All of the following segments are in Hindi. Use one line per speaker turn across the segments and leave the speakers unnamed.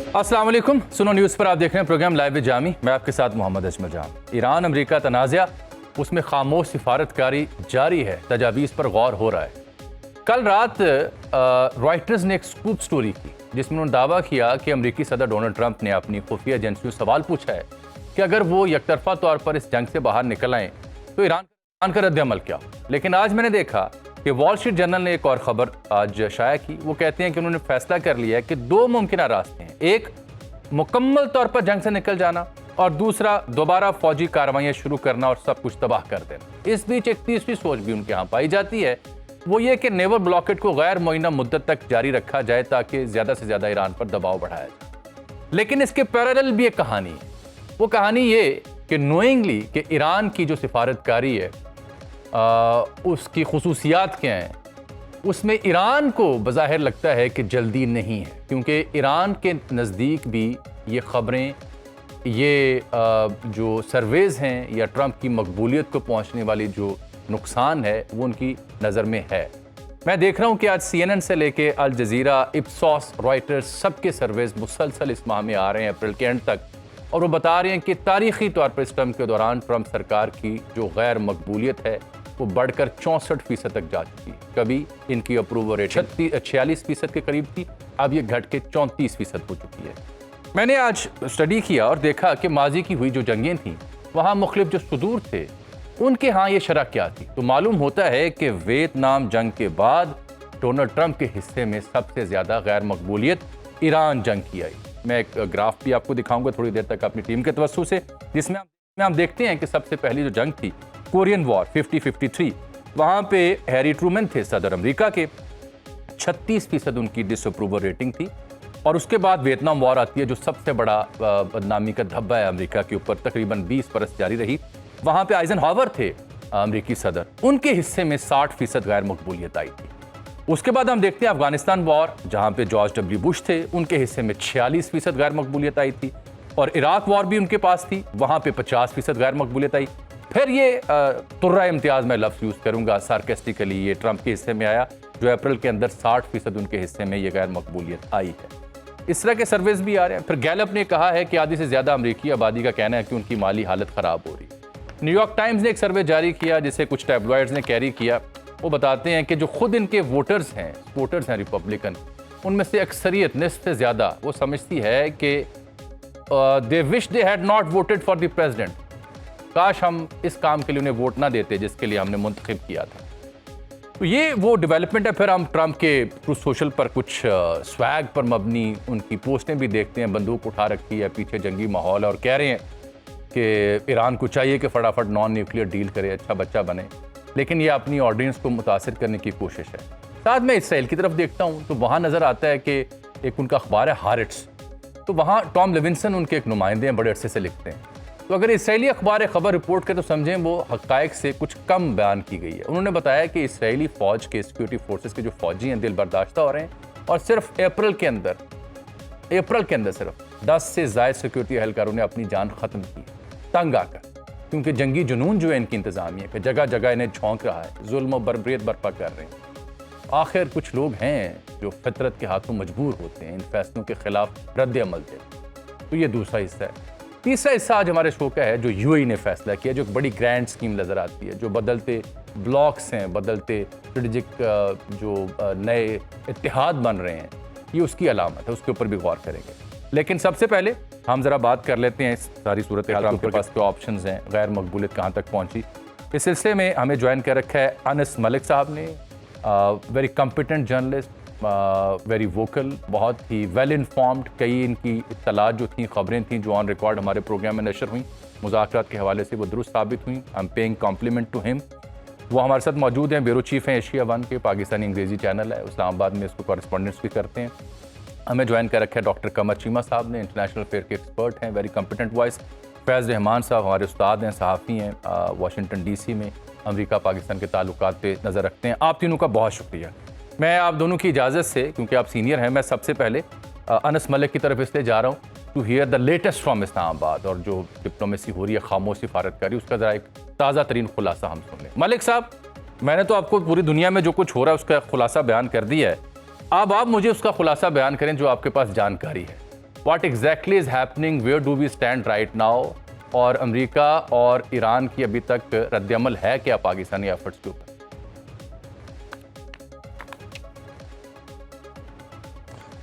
अस्सलाम वालेकुम। सुनो न्यूज़ पर आप देख रहे हैं प्रोग्राम लाइव विद जामी। मैं आपके साथ मोहम्मद अजमल जान। ईरान अमेरिका तनाज़ा, उसमें खामोश सिफारतकारी जारी है, तजावीज़ पर गौर हो रहा है। कल रात रॉयटर्स ने एक स्कूप स्टोरी की जिसमें उन्होंने दावा किया कि अमेरिकी सदर डोनाल्ड ट्रंप ने अपनी खुफिया एजेंसियों से सवाल पूछा है कि अगर वो यकतरफा तौर पर इस जंग से बाहर निकल आएँ तो ईरान का रद्द-ए-अमल क्या हो। लेकिन आज मैंने देखा कि वॉल स्ट्रीट जर्नल ने एक और खबर आज शाया की। वो कहते हैं कि उन्होंने फैसला कर लिया है कि दो मुमकिन रास्ते हैं, एक मुकम्मल तौर पर जंग से निकल जाना और दूसरा दोबारा फौजी कार्रवाइयां शुरू करना और सब कुछ तबाह कर देना। इस बीच एक तीसरी सोच भी उनके यहाँ पाई जाती है, वो ये कि नेवल ब्लॉकेट को गैर मुअय्यना मुद्दत तक जारी रखा जाए ताकि ज़्यादा से ज़्यादा ईरान पर दबाव बढ़ाया जाए। लेकिन इसके पैरेलल भी एक कहानी है। वो कहानी ये कि नोइंगली कि ईरान की जो सिफारतकारी है उसकी खुसूसियात क्या हैं, उसमें ईरान को बज़ाहिर लगता है कि जल्दी नहीं है, क्योंकि ईरान के नज़दीक भी ये ख़बरें, ये जो सर्वेज़ हैं या ट्रंप की मकबूलियत को पहुंचने वाली जो नुकसान है वो उनकी नज़र में है। मैं देख रहा हूं कि आज CNN से लेके अल जज़ीरा, इप्सॉस, रॉयटर्स, सबके सर्वेज़ मुसलसल इस माह में आ रहे हैं अप्रैल के एंड तक, और वो बता रहे हैं कि तारीख़ी तौर पर इस टर्म के दौरान ट्रंप सरकार की जो गैर मकबूलियत है वो बढ़कर 64% तक जा चुकी है। कभी इनकी अप्रूवल रेट 46% के करीब थी, अब ये घट के 34% हो चुकी है। मैंने आज स्टडी किया और देखा कि माजी की हुई जो जंगें थीं वहाँ मुख्तलिफ जो सुदूर थे उनके यहाँ ये शरह क्या थी। तो मालूम होता है कि वियतनाम जंग के बाद डोनाल्ड ट्रंप के हिस्से में सबसे ज़्यादा गैर मकबूलियत ईरान जंग की आई। मैं एक ग्राफ भी आपको दिखाऊंगा थोड़ी देर तक अपनी टीम के तवज्जो से, जिसमें हम देखते हैं कि सबसे पहली जो जंग थी कोरियन वॉर 50-53, वहाँ पे हैरी ट्रूमैन थे सदर अमेरिका के, 36% उनकी डिसअप्रूवल रेटिंग थी। और उसके बाद वियतनाम वॉर आती है जो सबसे बड़ा बदनामी का धब्बा है अमेरिका के ऊपर, तकरीबन 20 बरस जारी रही। वहाँ पे आइजनहावर थे अमेरिकी सदर, उनके हिस्से में 60% गैर मकबूलियत आई थी। उसके बाद हम देखते हैं अफगानिस्तान वॉर, जहाँ पे जॉर्ज डब्ल्यू बुश थे, उनके हिस्से में 46% गैर मकबूलियत आई थी। और इराक वॉर भी उनके पास थी, वहाँ पे 50% गैर मकबूलियत आई। फिर ये तुर्रा इम्तियाज़ मैं लफ्ज़ यूज़ करूँगा सार्केस्टिकली, ये ट्रंप के हिस्से में आया जो अप्रैल के अंदर 60% उनके हिस्से में ये गैर मकबूलियत आई है। इस तरह के सर्वेज भी आ रहे हैं। फिर गैलप ने कहा है कि आधी से ज़्यादा अमरीकी आबादी का कहना है कि उनकी माली हालत ख़राब हो रही है। न्यूयॉर्क टाइम्स ने एक सर्वे जारी किया जिसे कुछ टैब्लॉइड्स ने कैरी किया। वो बताते हैं कि जो खुद इनके वोटर्स हैं रिपब्लिकन, उनमें से अक्सरियत निस्फ से ज़्यादा वो समझती है कि they wish they had not voted for the president, काश हम इस काम के लिए उन्हें वोट ना देते जिसके लिए हमने मुंतखब किया था। तो ये वो डेवलपमेंट है। फिर हम ट्रंप के ट्रूथ सोशल पर कुछ स्वैग पर मबनी उनकी पोस्टें भी देखते हैं, बंदूक उठा रखी है, पीछे जंगी माहौल, और कह रहे हैं कि ईरान को चाहिए कि फटाफट नॉन न्यूक्लियर डील करे, अच्छा बच्चा बने, लेकिन ये अपनी ऑडियंस को मुतासिर करने की कोशिश है। साथ में इसराइल की तरफ देखता हूँ तो वहाँ नज़र आता है कि एक उनका अखबार है हारेट्स, तो वहाँ टॉम लेविंसन उनके एक नुमाइंदे हैं, बड़े अरसे से लिखते हैं। तो अगर इसराइली अखबार खबर रिपोर्ट करे तो समझें वो हक़ाइक़ से कुछ कम बयान की गई है। उन्होंने बताया कि इसराइली फ़ौज के सिक्योरिटी फोर्सेस के जो फ़ौजी हैं दिल बर्दाश्ता हो रहे हैं, और सिर्फ अप्रैल के अंदर सिर्फ 10 से ज़ायद सिक्योरिटी एहलकारों ने अपनी जान ख़त्म की, तंग आकर, क्योंकि जंगी जुनून जो है इनकी इंतज़ामिया का जगह जगह इन्हें झोंक रहा है, जुल्म और बर्बरियत बर्पा कर रहे हैं। आखिर कुछ लोग हैं जो फितरत के हाथों मजबूर होते हैं इन फैसलों के खिलाफ रद्द अमल देने। तो ये दूसरा हिस्सा है। तीसरा हिस्सा आज हमारे शो का है जो यूएई ने फैसला किया, जो एक बड़ी ग्रैंड स्कीम नज़र आती है, जो बदलते ब्लॉक्स हैं, बदलते स्ट्रेटेजिक जो नए इत्तेहाद बन रहे हैं, ये उसकी अलामत है, उसके ऊपर भी गौर करेंगे। लेकिन सबसे पहले हम ज़रा बात कर लेते हैं इस सारी सूरत हाल के पास क्या ऑप्शंस हैं, गैर मकबूलियत कहाँ तक पहुँची। इस सिलसिले में हमें ज्वाइन कर रखा है अनस मलिक साहब ने, very competent journalist, very vocal, बहुत ही वेल इन्फॉर्म्ड। कई इनकी इत्तलात जो थी, खबरें थीं जो ऑन रिकॉर्ड हमारे प्रोग्राम में नशर हुई, मुज़ाकरात के हवाले से वो दुरुस्त साबित हुई। I am paying compliment to him. वो हमारे साथ मौजूद हैं, ब्यूरो चीफ हैं एशिया वन के, पाकिस्तानी अंग्रेज़ी चैनल है, इस्लामाबाद में इसको कॉरेस्पॉन्डेंट्स भी करते हैं। हमें ज्वाइन कर रखा है डॉक्टर कमर चीमा साहब ने, इंटरनेशनल अफेयर के एक्सपर्ट हैं, वेरी कॉम्पिटेंट वॉइस। फैज़ रहमान साहब हमारे उस्ताद हैं, सहाफ़ी हैं, वाशिंगटन DC में अमेरिका पाकिस्तान के ताल्लुकात पे नज़र रखते हैं। आप तीनों का बहुत शुक्रिया। मैं आप दोनों की इजाज़त से, क्योंकि आप सीनियर हैं, मैं सबसे पहले अनस मलिक की तरफ इसलिए जा रहा हूँ to hear the latest from Islamabad, और जो डिप्लोमेसी हो रही है खामोश सिफारतकारी, उसका ज़रा एक ताज़ा तरीन खुलासा हम सुन लें। मलिक साहब, मैंने तो आपको पूरी दुनिया में जो कुछ हो रहा है उसका खुलासा बयान कर दिया है, अब आप मुझे उसका खुलासा बयान करें जो आपके पास जानकारी है। What exactly is happening, where do we stand right now, और अमेरिका और ईरान की अभी तक रद्दअमल है क्या पाकिस्तानी एफर्ट्स के ऊपर?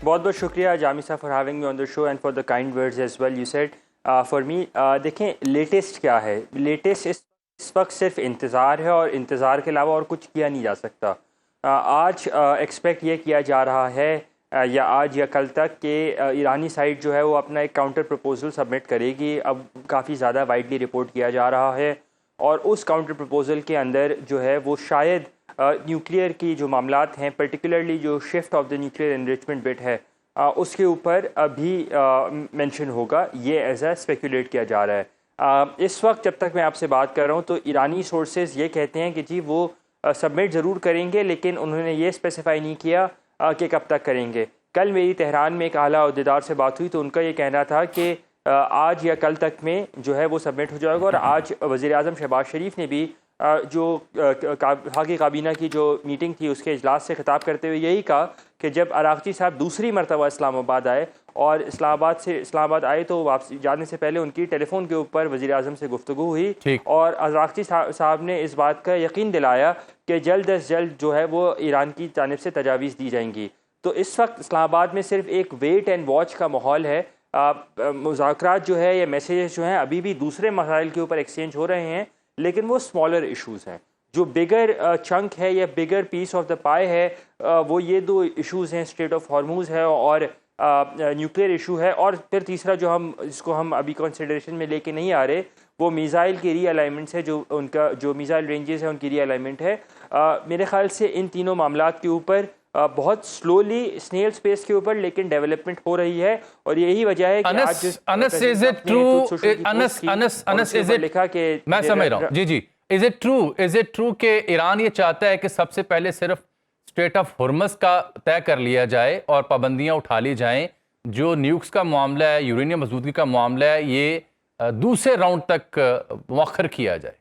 बहुत बहुत शुक्रिया जामी साहब for having me on the show and for the kind words as well you said for me. देखें लेटेस्ट क्या है, लेटेस्ट इस वक्त सिर्फ इंतज़ार है और इंतज़ार के अलावा और कुछ किया नहीं जा सकता। आज एक्सपेक्ट ये किया जा रहा है या आज या कल तक कि ईरानी साइड जो है वो अपना एक काउंटर प्रपोजल सबमिट करेगी। अब काफ़ी ज़्यादा वाइडली रिपोर्ट किया जा रहा है और उस काउंटर प्रपोजल के अंदर जो है वो शायद न्यूक्लियर की जो मामलात हैं, पर्टिकुलरली जो shift of the nuclear enrichment bit है उसके ऊपर अभी मेंशन होगा। ये एज अ स्पेकुलेट किया जा रहा है। इस वक्त जब तक मैं आपसे बात कर रहा हूँ तो ईरानी सोर्सेज ये कहते हैं कि जी वो सबमिट ज़रूर करेंगे, लेकिन उन्होंने ये स्पेसिफाई नहीं किया कि कब तक करेंगे। कल मेरी तेहरान में एक आला अहदेदार से बात हुई तो उनका ये कहना था कि आज या कल तक में जो है वो सबमिट हो जाएगा। और आज वज़ीर-ए-आज़म शहबाज शरीफ ने भी जो हाकी काबीना की जो मीटिंग थी उसके इजलास से खिताब करते हुए यही कहा कि जब अराग़ची साहब दूसरी मरतबा इस्लामाबाद आए और इस्लामाबाद आए तो वापसी जाने से पहले उनकी टेलीफोन के ऊपर वज़ीर-ए-आज़म से गुफ्तगू हुई और अराग़ची साहब ने इस बात का यकीन दिलाया कि जल्द अज जल्द जो है वो ईरान की जानिब से तजावीज़ दी जाएंगी। तो इस वक्त इस्लामाबाद में सिर्फ एक वेट एंड वॉच का माहौल है। मुज़ाकरात जो है या मैसेजेस जो हैं अभी भी दूसरे मसाइल के ऊपर एक्सचेंज हो रहे हैं, लेकिन वो स्मॉलर इश्यूज़ हैं। जो बिगर चंक है या बिगर पीस ऑफ द पाई है वो ये दो इश्यूज़ हैं, स्ट्रेट ऑफ हॉर्मूज़ है और न्यूक्लियर इशू है। और फिर तीसरा जो जिसको हम अभी कंसिडरेशन में लेके नहीं आ रहे वो मिसाइल की रीअलाइनमेंट्स है, जो उनका जो मिसाइल रेंजेस है उनकी रीअलाइनमेंट है। मेरे ख्याल से इन तीनों मामलात के ऊपर बहुत स्लोली स्नेल स्पेस के ऊपर लेकिन डेवलपमेंट हो रही है और यही वजह है कि आज लिखा कि
मैं समझ रहा हूँ जी इज इट ट्रू कि ईरान ये चाहता है कि सबसे पहले सिर्फ स्ट्रेट ऑफ हॉर्मज़ का तय कर लिया जाए और पाबंदियां उठा ली जाएं, जो न्यूक्स का मामला है, यूरेनियम मौजूदगी का मामला है, ये दूसरे राउंड तक मुअख्खर किया जाए?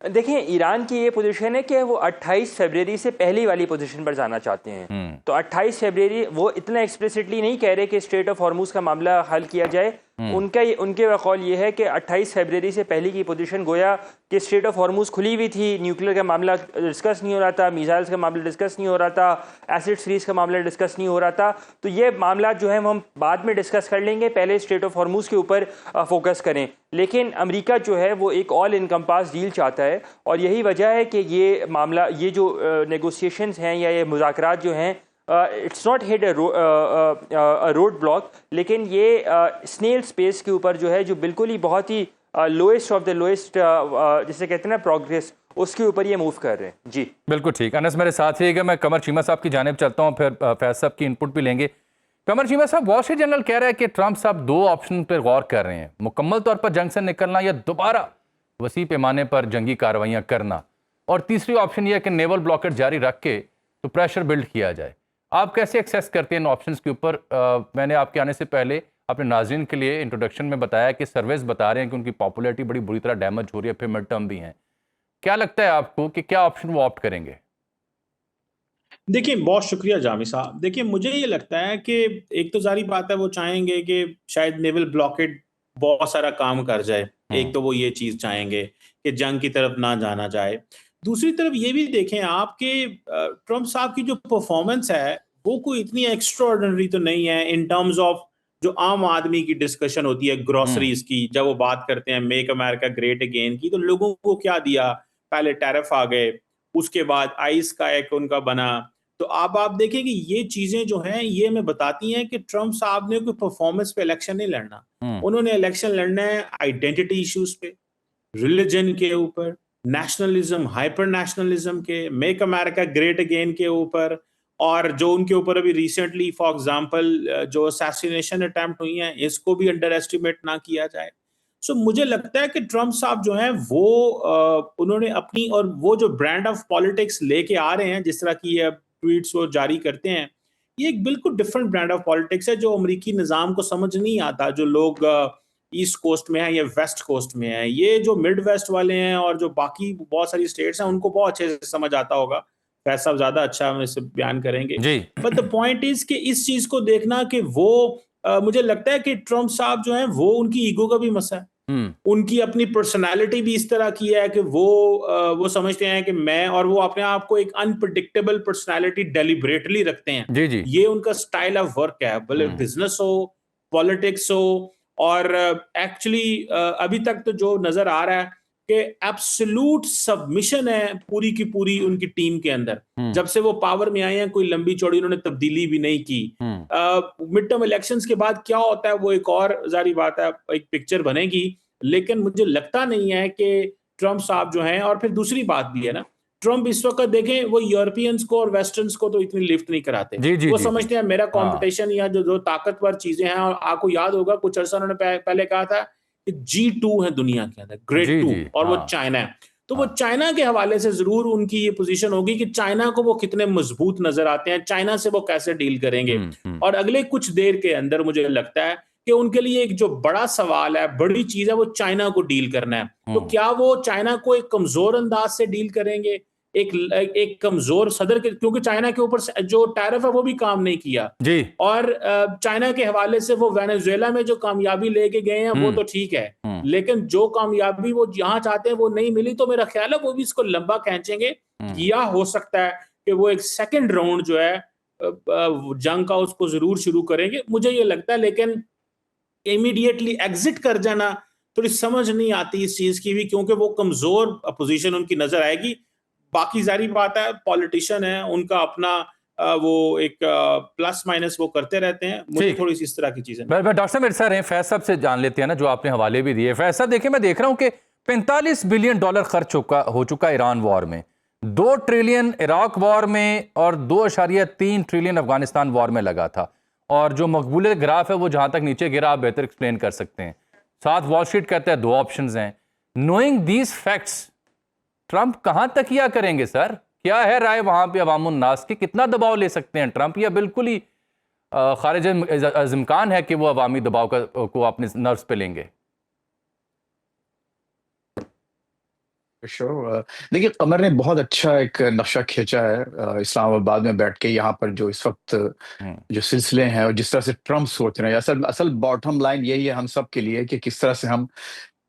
देखिए ईरान की ये पोजीशन है कि वो 28 फरवरी से पहली वाली पोजीशन पर जाना चाहते हैं। तो 28 फरवरी वो इतना एक्सप्लिसिटली नहीं कह रहे कि स्ट्रेट ऑफ हॉर्मूज़ का मामला हल किया जाए। उनके वक़ौल ये है कि 28 फरवरी से पहले की पोजीशन गोया कि स्ट्रेट ऑफ हॉर्मूज़ खुली हुई थी, न्यूक्लियर का मामला डिस्कस नहीं हो रहा था, मिसाइल्स का मामला डिस्कस नहीं हो रहा था, एसिड फ्रीज का मामला डिस्कस नहीं हो रहा था। तो ये मामला जो है हम बाद में डिस्कस कर लेंगे, पहले स्ट्रेट ऑफ हॉर्मूज़ के ऊपर फोकस करें। लेकिन अमेरिका जो है वो एक ऑल इनकम्पास डील चाहता है और यही वजह है कि ये मामला, ये जो नेगोशिएशंस हैं या ये मुज़ाकरात जो हैं, it's not hit road block, लेकिन ये स्नेल स्पेस के ऊपर जो है जो बिल्कुल ही बहुत ही लोएस्ट ऑफ द लोएस्ट जिसे कहते हैं ना प्रोग्रेस, उसके ऊपर ये मूव कर रहे हैं। जी
बिल्कुल ठीक। अनस मेरे साथ ही मैं कमर चीमा साहब की जानिब चलता हूँ, फिर फैज साहब की इनपुट भी लेंगे। कमर चीमा साहब, वॉल स्ट्रीट जर्नल कह रहा है कि ट्रंप साहब दो ऑप्शन पर गौर कर रहे हैं, मुकम्मल तौर पर जंग से निकलना या दोबारा वसी पैमाने पर जंगी कार्रवाइयाँ करना, और तीसरी ऑप्शन यह है कि नेवल ब्लॉकेट जारी रख के तो प्रेशर बिल्ड किया जाए। आप कैसे एक्सेस करते हैं इन ऑप्शंस के ऊपर? मैंने आपके आने से पहले अपने नाज़रीन के लिए इंट्रोडक्शन में बताया कि सर्वेस बता रहे हैं कि उनकी पॉपुलैरिटी बड़ी बुरी तरह डैमेज हो रही है, फिर मिड टर्म भी हैं। क्या लगता है आपको कि क्या ऑप्शन वो ऑप्ट करेंगे?
देखिए, बहुत शुक्रिया जामी साहब। देखिए, मुझे ये लगता है कि एक तो ज़ाहिर बात है वो चाहेंगे कि शायद नेवल ब्लॉकेड बहुत सारा काम कर जाए। एक तो वो ये चीज़ चाहेंगे कि जंग की तरफ ना जाना जाए। दूसरी तरफ ये भी देखें आप कि ट्रंप साहब की जो परफॉर्मेंस है वो कोई इतनी एक्स्ट्राऑर्डिनरी तो नहीं है इन टर्म्स ऑफ जो आम आदमी की डिस्कशन होती है ग्रोसरीज की। जब वो बात करते हैं मेक अमेरिका ग्रेट अगेन की, तो लोगों को क्या दिया? पहले टैरिफ आ गए, उसके बाद आइस का एक उनका बना। तो अब आप देखें कि ये चीजें जो हैं ये हमें बताती हैं कि ट्रंप साहब ने कोई परफॉर्मेंस पे इलेक्शन नहीं लड़ना। उन्होंने इलेक्शन लड़ना है आइडेंटिटी इश्यूज पे, रिलीजन के ऊपर, नेशनलिज्म, हाइपर नेशनलिज्म के, मेक अमेरिका ग्रेट अगेन के ऊपर, और जो उनके ऊपर अभी रिसेंटली फॉर एग्जांपल जो असैसिनेशन अटेम्प्ट हुई हैं इसको भी अंडर एस्टिमेट ना किया जाए। सो मुझे लगता है कि ट्रंप साहब जो हैं वो उन्होंने अपनी, और वो जो ब्रांड ऑफ पॉलिटिक्स लेके आ रहे हैं, जिस तरह की ट्वीट्स वो जारी करते हैं, ये एक बिल्कुल डिफरेंट ब्रांड ऑफ पॉलिटिक्स है जो अमेरिकी निज़ाम को समझ नहीं आता। जो लोग ईस्ट कोस्ट में है या वेस्ट कोस्ट में है, ये जो मिड वेस्ट वाले हैं और जो बाकी बहुत सारी स्टेट्स हैं उनको बहुत अच्छे से समझ आता होगा। फैज साहब ज्यादा अच्छा हम इससे बयान करेंगे।
जी।
बट द पॉइंट इज कि इस चीज को देखना कि वो मुझे लगता है कि ट्रम्प साहब जो हैं वो उनकी ईगो का भी मसला है, उनकी अपनी पर्सनालिटी भी इस तरह की है कि वो समझते हैं कि मैं, और वो अपने आप को एक अनप्रिडिक्टेबल पर्सनालिटी डेलिबरेटली रखते हैं।
जी जी।
ये उनका स्टाइल ऑफ वर्क है, भले बिजनेस हो, पॉलिटिक्स हो। और एक्चुअली अभी तक तो जो नजर आ रहा है कि एब्सोल्यूट सबमिशन है पूरी की पूरी उनकी टीम के अंदर। जब से वो पावर में आए हैं कोई लंबी चौड़ी उन्होंने तब्दीली भी नहीं की। मिड टर्म इलेक्शंस के बाद क्या होता है वो एक और जारी बात है, एक पिक्चर बनेगी। लेकिन मुझे लगता नहीं है कि ट्रम्प साहब जो हैं, और फिर दूसरी बात भी है ना, ट्रम्प इस वक्त देखें वो यूरोपियंस को और वेस्टर्न्स को तो इतनी लिफ्ट नहीं कराते।
जी जी
वो
जी जी।
समझते हैं मेरा
हाँ।
कंपटीशन या जो जो ताकतवर चीजें हैं, और आपको याद होगा कुछ अर्सा उन्होंने पहले कहा था कि G2 है दुनिया के अंदर, ग्रेट
जी
2,
जी।
और वो
हाँ
चाइना है। तो वो
हाँ।
चाइना के हवाले से जरूर उनकी ये पोजीशन होगी कि चाइना को वो कितने मजबूत नजर आते हैं, चाइना से वो कैसे डील करेंगे। और अगले कुछ देर के अंदर मुझे लगता है कि उनके लिए एक जो बड़ा सवाल है, बड़ी चीज है, वो चाइना को डील करना है। तो क्या वो चाइना को एक कमजोर अंदाज से डील करेंगे, एक कमजोर सदर के, क्योंकि चाइना के ऊपर जो टैरिफ है वो भी काम नहीं किया।
जी।
और चाइना के हवाले से वो वेनेजुएला में जो कामयाबी लेके गए हैं वो तो ठीक है, लेकिन जो कामयाबी वो यहाँ चाहते हैं वो नहीं मिली, तो मेरा ख्याल है वो भी इसको लंबा खींचेंगे। या हो सकता है कि वो एक सेकंड राउंड जो है जंग का उसको जरूर शुरू करेंगे, मुझे ये लगता है। लेकिन इमीडिएटली एग्जिट कर जाना थोड़ी समझ नहीं आती इस चीज की भी, क्योंकि वो कमजोर अपोजिशन उनकी नजर आएगी। बाकी जारी बात है, पॉलिटिशियन है, उनका अपना वो एक प्लस माइनस वो करते रहते हैं। मुझे
ठीक।
थोड़ी सी इस तरह की चीजें
डॉक्टर साहब मेरे साथ रहे, फैज साहब से जान लेते हैं ना, जो आपने हवाले भी दिए। फैज साहब देखिए, मैं देख रहा हूं कि 45 बिलियन डॉलर खर्च हो चुका ईरान वॉर में, 2 ट्रिलियन इराक वॉर में, और 2.3 ट्रिलियन अफगानिस्तान वॉर में लगा था। और जो मकबूल ग्राफ है वो जहां तक नीचे गिरा, आप बेहतर एक्सप्लेन कर सकते हैं। साथ वॉल स्ट्रीट कहता है 2 ऑप्शंस हैं। नोइंग दीज फैक्ट्स, ट्रंप कहां तक किया करेंगे सर? क्या है राय वहां पे अवामुन नास की? कितना दबाव ले सकते हैं ट्रंप, या बिल्कुल ही खारिज इम्कान है कि वो अवामी दबाव को अपने नर्व्स पे लेंगे?
देखिए, कमर ने बहुत अच्छा एक नक्शा खींचा है इस्लामाबाद में बैठ के, यहाँ पर जो इस वक्त जो सिलसिले हैं और जिस तरह से ट्रम्प सोच रहे हैं। असल असल बॉटम लाइन यही है हम सब के लिए कि किस तरह से हम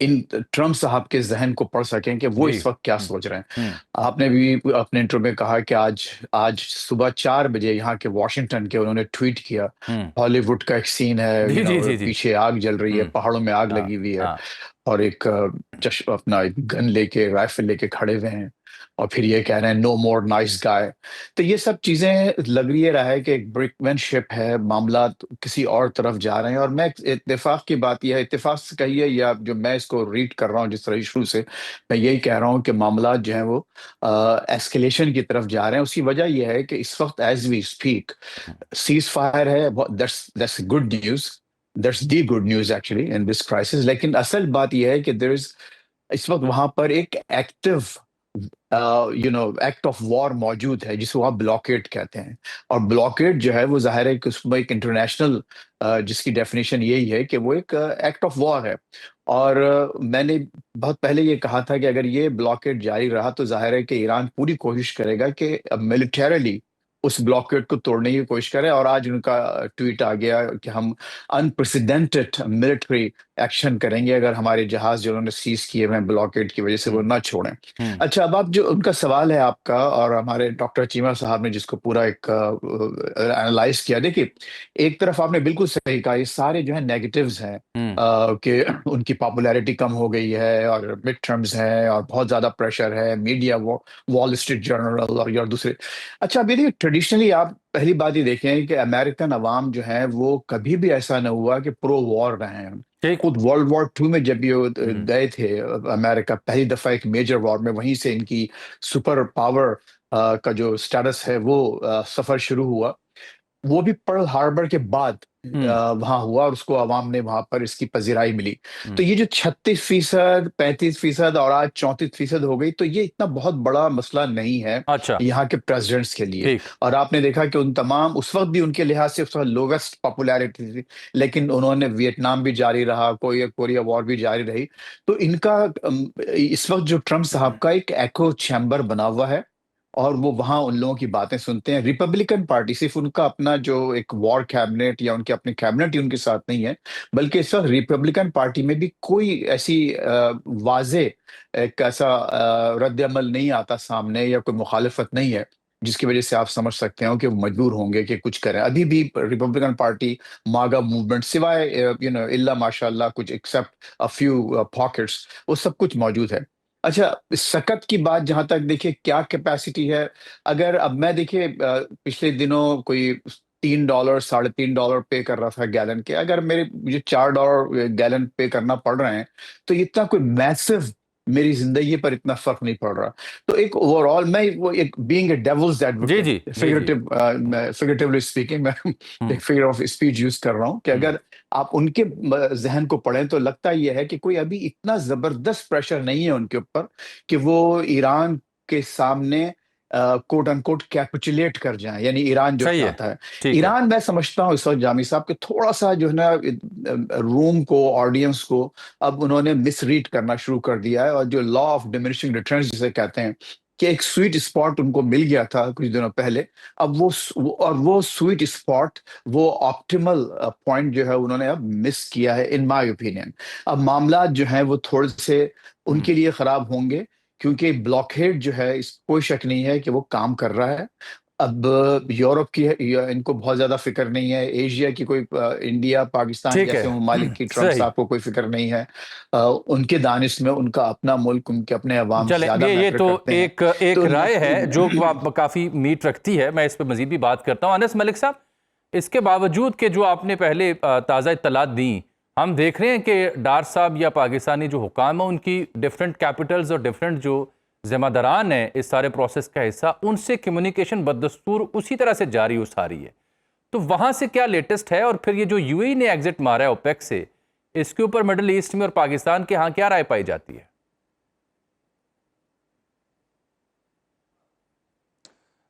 इन ट्रम्प साहब के जहन को पढ़ सकें कि वो इस वक्त क्या सोच रहे हैं। आपने भी अपने इंटरव्यू में कहा कि आज सुबह 4 बजे यहाँ के वॉशिंगटन के उन्होंने ट्वीट किया, हॉलीवुड का एक सीन है,
जी, जी, जी, जी।
पीछे आग जल रही है, पहाड़ों में आग लगी हुई है, और एक अपना एक गन लेके, राइफल लेके खड़े हुए हैं, और फिर ये कह रहे हैं नो मोर नाइस गाय। तो ये सब चीजें लग रहा है कि एक ब्रिकमैनशिप है, मामला किसी और तरफ जा रहे हैं। और मैं इत्तेफाक की बात यह है, इत्तेफाक से कहिए या जो मैं इसको रीड कर रहा हूँ जिस तरह शुरू से, मैं यही कह रहा हूँ कि मामला जो है वो एस्केलेशन की तरफ जा रहे हैं। उसकी वजह यह है कि इस वक्त as we speak ceasefire है, that's good news, that's the good news actually in this crisis. लेकिन असल बात यह है कि देयर इज इस वक्त वहां पर एक एक्टिव एक्ट ऑफ वॉर मौजूद है, जिसको आप ब्लॉकेड कहते हैं। और ब्लॉकेड जो है वो जाहिर है कि उसमें एक इंटरनेशनल जिसकी डेफिनेशन यही है कि वो एक एक्ट ऑफ वॉर है। और मैंने बहुत पहले ये कहा था कि अगर ये ब्लॉकेड जारी रहा तो जाहिर है कि ईरान पूरी कोशिश करेगा कि मिलिटरीली उस ब्लॉकेड को तोड़ने की कोशिश करें। और आज उनका ट्वीट आ गया कि हम अनप्रेसिडेंटेड मिलिट्री एक्शन करेंगे अगर हमारे जहाज जो उन्होंने सीज किए हुए ब्लॉकेड की वजह से वो ना छोड़ें। अच्छा, अब आप जो उनका सवाल है आपका, और हमारे डॉक्टर चीमा साहब ने जिसको पूरा एक एनालाइज किया, देखिए एक तरफ आपने बिल्कुल सही कहा, ये सारे जो है नेगेटिव्स हैं कि उनकी पॉपुलैरिटी कम हो गई है, और मिड टर्म्स हैं, और बहुत ज्यादा प्रेशर है, मीडिया, वॉल स्ट्रीट जर्नल और दूसरे। अच्छा, अब ये ट्रेडिशनली आप पहली बात ये देखें कि अमेरिकन अवाम जो है वो कभी भी ऐसा न हुआ कि प्रो वॉर रहे हैं। खुद वर्ल्ड वॉर 2 में जब ये गए थे अमेरिका पहली दफा एक मेजर वॉर में, वहीं से इनकी सुपर पावर का जो स्टेटस है वो सफर शुरू हुआ। वो भी पर्ल हार्बर के बाद वहां हुआ, और उसको अवाम ने वहां पर इसकी पजीराई मिली। तो ये जो 36%, 35% और आज 34% हो गई, तो ये इतना बहुत बड़ा मसला नहीं है
अच्छा।
यहाँ के प्रेसिडेंट्स के लिए। और आपने देखा कि उन तमाम, उस वक्त भी उनके लिहाज से उस वक्त लोवेस्ट पॉपुलैरिटी थी, लेकिन उन्होंने वियतनाम भी जारी रहा, कोरिया वॉर भी जारी रही। तो इनका इस वक्त जो ट्रम्प साहब का एक एको चैम्बर बना हुआ है, और वो वहां उन लोगों की बातें सुनते हैं। रिपब्लिकन पार्टी सिर्फ उनका अपना जो एक वॉर कैबिनेट या उनके अपने कैबिनेट ही उनके साथ नहीं है, बल्कि इस वक्त रिपब्लिकन पार्टी में भी कोई ऐसी वाजे एक ऐसा रद्द अमल नहीं आता सामने, या कोई मुखालिफत नहीं है जिसकी वजह से आप समझ सकते हो कि वो मजबूर होंगे कि कुछ करें। अभी भी रिपब्लिकन पार्टी, मागा मूवमेंट, सिवाय इल्ला माशाल्लाह कुछ एक्सेप्ट अ फ्यू पॉकेट्स, वो सब कुछ मौजूद है। अच्छा, सकत की बात जहां तक, देखिए क्या कैपेसिटी है। अगर अब मैं देखिए पिछले दिनों कोई $3 $3.5 पे कर रहा था गैलन के, अगर मुझे $4 गैलन पे करना पड़ रहे हैं, तो इतना कोई मैसिव मेरी जिंदगी पर इतना फर्क नहीं पड़ रहा। तो एक ओवरऑल मैं वो एक बीइंग ए डेविल्स
जी
एडवोकेट,
जी जी जी
फिगरेटिवली स्पीकिंग, मैं एक फिगर ऑफ स्पीच यूज कर रहा हूं कि अगर आप उनके जहन को पढ़ें तो लगता यह है कि कोई अभी इतना जबरदस्त प्रेशर नहीं है उनके ऊपर कि वो ईरान के सामने कोट अनकोट कैपिचुलेट कर जाएं, यानी ईरान जो
सही है,
चाहता है।
ठीक है।
ईरान, मैं समझता हूँ इस वक्त जामी साहब के थोड़ा सा जो है ना रूम को, ऑडियंस को अब उन्होंने मिसरीड करना शुरू कर दिया है, और जो लॉ ऑफ डिमिनिशिंग रिटर्न्स जिसे कहते हैं कि एक स्वीट स्पॉट उनको मिल गया था कुछ दिनों पहले, अब वो स्वीट स्पॉट, वो ऑप्टिमल पॉइंट जो है उन्होंने अब मिस किया है इन माय ओपिनियन। अब मामला जो है वो थोड़े से उनके लिए खराब होंगे, क्योंकि ब्लॉकहेड जो है, इस कोई शक नहीं है कि वो काम कर रहा है। अब यूरोप की इनको बहुत ज्यादा फिक्र नहीं है, एशिया की कोई इंडिया पाकिस्तान
ठीक
जैसे ममालिक
है।
की ट्रम्प
सही।
साहब को कोई फिक्र नहीं है। उनके दानिश में उनका अपना मुल्क, उनके अपने अवाम
चलें,
ज्यादा
ये
मैटर
तो
करते हैं।
एक एक
तो
राय है जो काफी मीट रखती है। मैं इस पर मजीद भी बात करता हूं। अनस मलिक साहब, इसके बावजूद कि जो आपने पहले ताज़ा इत्तलात दी, हम देख रहे हैं कि डार साहब या पाकिस्तानी जो हुकाम है उनकी डिफरेंट कैपिटल्स और डिफरेंट जो जिम्मेदारान है इस सारे प्रोसेस का हिस्सा, उनसे कम्युनिकेशन बदस्तूर उसी तरह से जारी हो सा रही है। तो वहां से क्या लेटेस्ट है? और फिर ये जो यूएई ने एग्जिट मारा है ओपेक से, इसके ऊपर मिडल ईस्ट में और पाकिस्तान के यहाँ क्या राय पाई जाती है?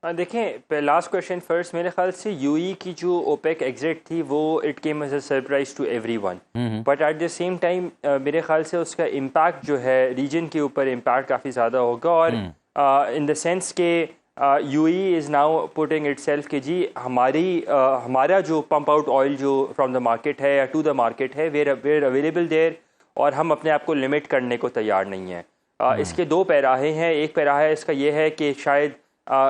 देखें, लास्ट क्वेश्चन फर्स्ट। मेरे ख्याल से यूई की जो ओपेक एग्जिट थी वो it came as a surprise to everyone, but at the same time मेरे ख्याल से उसका इम्पैक्ट जो है रीजन के ऊपर इम्पैक्ट काफ़ी ज़्यादा होगा। और इन द सेंस के UAE is now putting itself कि जी हमारा जो पंप आउट ऑयल जो फ्रॉम द मार्केट है या टू द मार्केट है, वेयर अवेलेबल देयर, और हम अपने आप को लिमिट करने को तैयार नहीं है। इसके दो पैराहे हैं। एक पैराहा इसका ये है कि शायद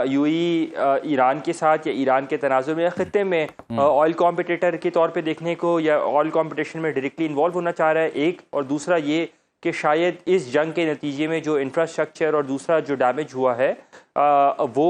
यूई ईरान के साथ या ईरान के तनाजुर में ख़त्ते में ऑयल कॉम्पिटिटर के तौर पे देखने को, या ऑयल कॉम्पिटिशन में डायरेक्टली इन्वॉल्व होना चाह रहा है एक, और दूसरा ये कि शायद इस जंग के नतीजे में जो इंफ्रास्ट्रक्चर और दूसरा जो डैमेज हुआ है वो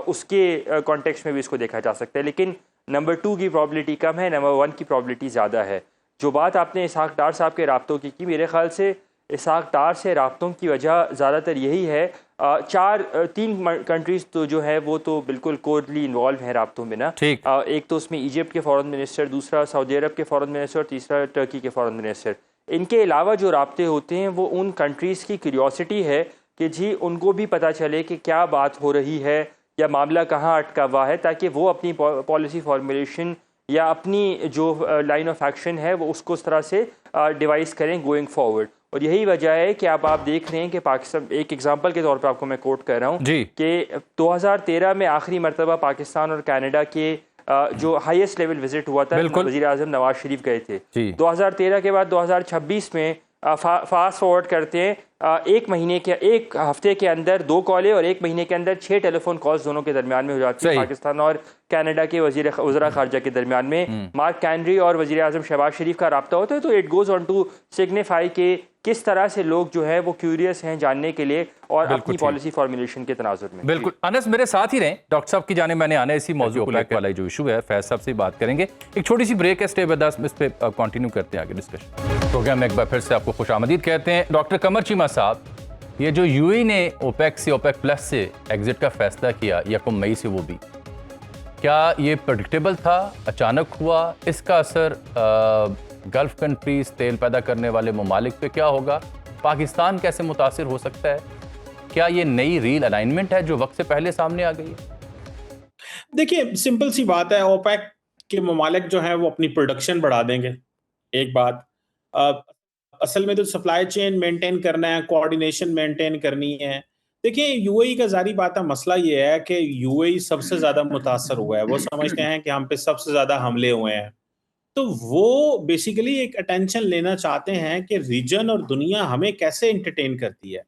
उसके कॉन्टेक्स्ट में भी इसको देखा जा सकता है। लेकिन नंबर 2 की प्रॉबिलिटी कम है, नंबर 1 की प्रॉबिलिटी ज़्यादा है। जो बात आपने इसहाक डार साहब के राब्तों की मेरे ख्याल से इसहाक डार से राब्तों की वजह ज़्यादातर यही है। 3 कंट्रीज़ तो जो है वो तो बिल्कुल कोरली इन्वॉल्व हैं राब्तों में ना। एक तो उसमें इजिप्ट के फॉरेन मिनिस्टर, दूसरा सऊदी अरब के फॉरेन मिनिस्टर, और तीसरा टर्की के फॉरेन मिनिस्टर। इनके अलावा जो राब्ते होते हैं वो उन कंट्रीज़ की क्यूरियोसिटी है कि जी उनको भी पता चले कि क्या बात हो रही है या मामला कहाँ अटका हुआ है, ताकि वो अपनी पॉलिसी फॉर्मुलेशन या अपनी जो लाइन ऑफ एक्शन है वो उसको उस तरह से डिवाइस करें गोइंग फॉरवर्ड। और यही वजह है कि आप देख रहे हैं कि पाकिस्तान, एक एग्जांपल के तौर पर आपको मैं कोट कर रहा हूँ कि 2013 में आखिरी मरतबा पाकिस्तान और कनाडा के जो हाईएस्ट लेवल विजिट हुआ था, वज़ीर आज़म नवाज शरीफ गए थे। 2013 के बाद 2026 में फास्ट फॉरवर्ड करते हैं, एक हफ्ते के अंदर 2 कॉलें और 1 महीने के अंदर 6 टेलीफोन कॉल्स दोनों के दरमियान में हो जाती है, पाकिस्तान और कनाडा के वज़ीर ख़ारजा के दरमियान में। मार्क कैनरी और वज़ीर आज़म शहबाज शरीफ का रब्ता होता है। तो it goes on to signify कि किस तरह से लोग जो है वो क्यूरियस हैं जानने के लिए और अपनी पॉलिसी फॉर्मुलेशन के तनाजुर में।
बिल्कुल। अनस मेरे साथ ही रहें, डॉक्टर साहब की जाने मैंने आना इसी मौजूद को लेकर वाला जो इशू है, फैज साहब से बात करेंगे। एक छोटी सी ब्रेक है, स्टे विद अस, इस पे कंटिन्यू करते हैं आगे डिस्कशन। प्रोग्राम में एक बार फिर से आपको खुशामदीद कहते हैं। डॉक्टर कमर चीमा साहब, ये जो यूएई ने ओपेक से, ओपेक प्लस से एग्जिट का फैसला किया 1 मई से, वो भी क्या ये प्रेडिक्टेबल था, अचानक हुआ? इसका असर गल्फ कंट्रीज, तेल पैदा करने वाले ममालिक पे क्या होगा? पाकिस्तान कैसे मुतासिर हो सकता है? क्या ये नई रील अलाइनमेंट है जो वक्त से पहले सामने आ गई है?
देखिए, सिंपल सी बात है, ओपेक के ममालिक जो हैं वो अपनी प्रोडक्शन बढ़ा देंगे, एक बात। असल में तो सप्लाई चेन मेंटेन करना है, कोऑर्डिनेशन मेंटेन करनी है। देखिए यूएई का जारी बात है, मसला ये है कि यूएई सबसे ज्यादा मुतासर हुआ है, वो समझते हैं कि हम पे सबसे ज्यादा हमले हुए हैं, तो वो बेसिकली एक अटेंशन लेना चाहते हैं कि रीजन और दुनिया हमें कैसे एंटरटेन करती है,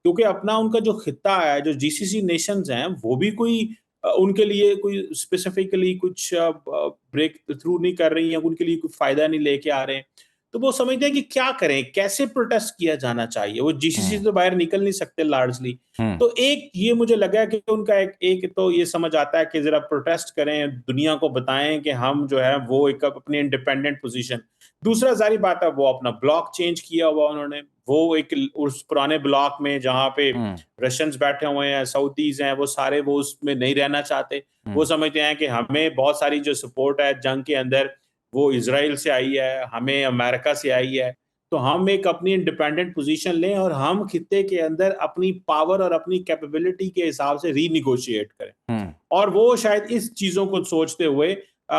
क्योंकि अपना उनका जो खित्ता है, जो जीसीसी नेशंस हैं, वो भी कोई उनके लिए कोई स्पेसिफिकली कुछ ब्रेक थ्रू नहीं कर रही हैं, उनके लिए कोई फायदा नहीं लेके आ रहे हैं। तो वो समझते हैं कि क्या करें, कैसे प्रोटेस्ट किया जाना चाहिए। वो जीसीसी से तो बाहर निकल नहीं सकते लार्जली। तो एक ये मुझे लगा कि उनका एक तो ये समझ आता है कि जरा प्रोटेस्ट करें, दुनिया को बताएं कि हम जो है वो एक अपनी इंडिपेंडेंट पोजीशन। दूसरा जारी बात है, वो अपना ब्लॉक चेंज किया हुआ उन्होंने, वो एक उस पुराने ब्लॉक में जहाँ पे रशियंस बैठे हुए हैं, सऊदीज हैं, वो सारे वो उसमें नहीं रहना चाहते। वो समझते हैं कि हमें बहुत सारी जो सपोर्ट है जंग के अंदर, वो इजराइल से आई है, हमें अमेरिका से आई है, तो हम एक अपनी इंडिपेंडेंट पोजीशन लें और हम खित्ते के अंदर अपनी पावर और अपनी कैपेबिलिटी के हिसाब से रीनिगोशिएट करें। और वो शायद इस चीजों को सोचते हुए